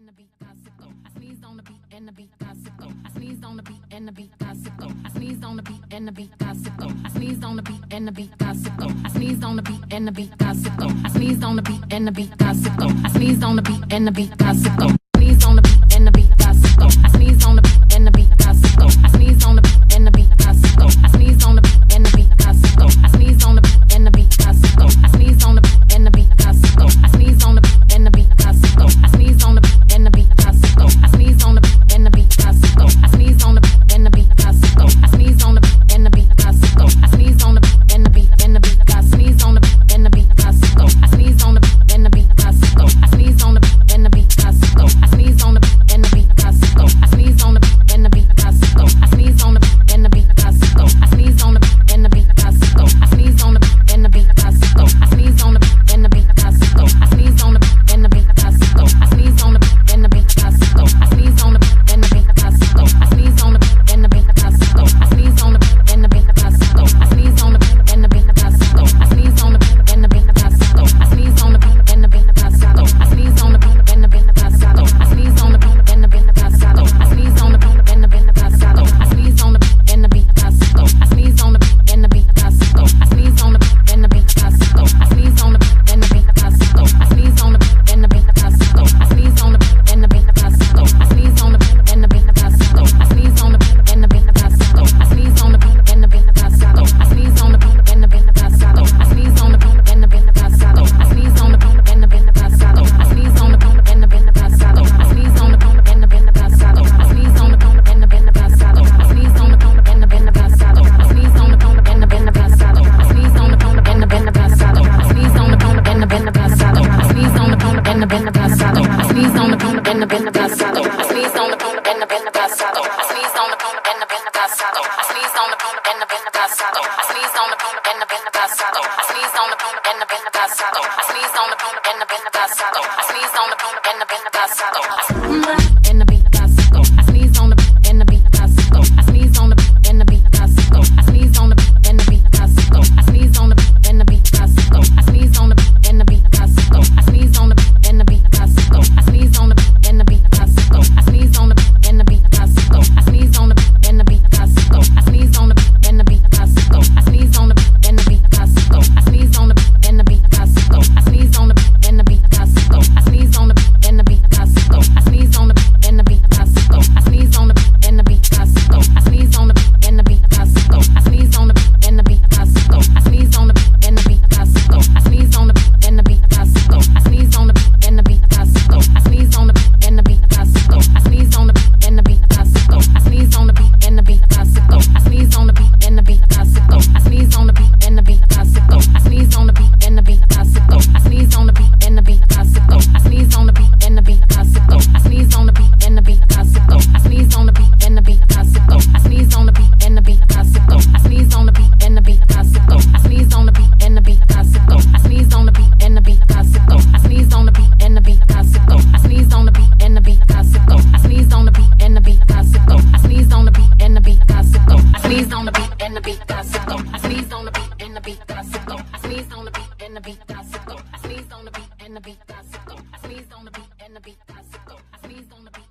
and the beat gossip go. I sneezed on the beat and the beat gossip go. I sneezed on the beat and the beat gossip go. I sneezed on the beat and the beat gossip go. I sneezed on the beat and the beat gossip go. I sneezed on the beat and the beat gossip go. I sneezed on the beat and the beat gossip go. I sneezed on the beat and the beat gossip go. Sneezed on the beat and the beat gossip go. I sneezed on the beat and the beat gossip go. I sneezed on the beat and the beat gossip go. I sneezed on the beat and the beat gossip go. I sneezed on the beat and the beat gossip go. I sneezed on the beat and the beat gossip go. I sneezed on the beat and the beat gossip go. I sneezed on the beat and the beat gossip go. I sneezed on the beat and the beat gossip go. I sneezed on the beat and the beat gossip go. I sneezed on the beat and the beat gossip go. I sneezed on the beat and the beat and the beat gossip. Sneezed on the beat and the beat gossip go. I sneezed on the beat and the beat gossip go. I sneezed on the beat and the beat gossip go. I sneezed on the beat and the beat gossip go. I sneezed on the beat and the beat gossip go. I sneezed on the beat and the beat gossip go. I sneezed on the beat and the beat gossip go. I sneezed on the beat and the beat gossip go. I sneezed on the beat and the beat gossip go. I sneezed on the beat and the beat gossip go. I sneezed on the beat and the beat gossip go. I sneezed on the beat and the beat gossip go. I sneezed on the beat and the beat gossip go. I sneezed on the beat and the beat gossip go. I sneezed on the beat and the beat gossip go. I sneezed on the beat and the beat gossip go. I sneezed on the beat and the beat gossip go. I sneezed on the beat and the beat gossip go. I sneezed on the beat and the beat gossip go. I sneezed on the beat and the beat gossip go. I sneezed on the beat and the beat gossip go. I sneezed on the beat and the beat gossip go. I sneezed on the beat and the beat gossip go. I sneezed on the beat and the beat gossip go. I sneezed on the beat and the beat gossip go. I sneezed on the beat and the beat gossip go. I sneezed on the beat and the beat gossip go. I sneezed on the beat and the beat gossip go. I sneezed on the beat and the beat gossip go. I sneezed on the beat and the beat gossip go. I sneezed on the beat and the beat gossip go. I sneezed on the beat and the beat gossip go. I sneezed on the beat and the beat gossip go. I sneezed on the beat and the beat gossip go. I sneezed on the beat and the beat gossip go. I sneezed on the beat and the beat gossip go. I sneezed on the beat and the beat gossip go. I sneezed on the beat and the beat gossip go. I sneezed on the beat and the beat gossip go. I sneezed on the beat and the beat gossip go. I sneezed on the beat and the beat gossip go. I sneezed on the beat and the beat gossip go. I sneezed on the beat and the beat gossip go. I sneezed on the beat and the beat gossip go. I sneezed on the beat and the beat gossip go. I sneezed on the beat and the beat gossip go. I sneezed on the beat and the beat gossip go. I sneezed on the beat and the beat gossip go. And the beat gossip go. I sneezed on the beat and the beat gossip go. I sneezed on the beat and the beat gossip go. I sneezed on the beat and the beat gossip go. I sneezed on the beat and the beat gossip go. I sneezed on the beat and the beat gossip go. I sneezed on the beat and the beat gossip go. I sneezed on the beat and the beat gossip go. I sneezed on the beat and the beat gossip go. I sneezed on the beat and the beat gossip go. I sneezed on the beat and the beat gossip go. I sneezed on the beat and the beat gossip go. I sneezed on the beat and the beat gossip go. I sneezed on the beat and the beat gossip go. I sneezed on the beat and the beat gossip go. I sneezed on the beat and the beat gossip go. I sneezed on the beat and the beat gossip go. I sneezed on the beat and the beat gossip go. I sneezed on the beat and the beat gossip go. I sneezed on the beat and the beat gossip go. I sneezed on the beat and the beat gossip go. I sneezed on the beat and the beat gossip go. I sneezed on the beat and the beat gossip go. I sneezed on the beat and the beat gossip go. I sneezed on the beat and the beat gossip go. I sneezed on the beat and the beat gossip go. I sneezed on the beat and the beat gossip go. I sneezed on the beat and the beat gossip go. I sneezed on the beat and the beat gossip go. I sneezed on the beat and the beat gossip go. I sneezed on the beat and the beat gossip go. I sneezed on the beat and the beat gossip go. I sneezed on the beat and the beat gossip go. I sneezed on the beat and the beat gossip go. I sneezed on the beat and the beat gossip go. I sneezed on the beat and the beat gossip go. I sneezed on the beat and the beat gossip go. I sneezed on the beat and the beat gossip go. I sneezed on the beat and the beat gossip go. I sneezed on the beat and the beat gossip go. I sneezed on the beat and the beat gossip go. I sneezed on the beat and the beat gossip go. I sneezed on the beat and the beat gossip go. I sneezed on the beat and the beat gossip go. I sneezed on the beat and the beat gossip go. I sneezed on the beat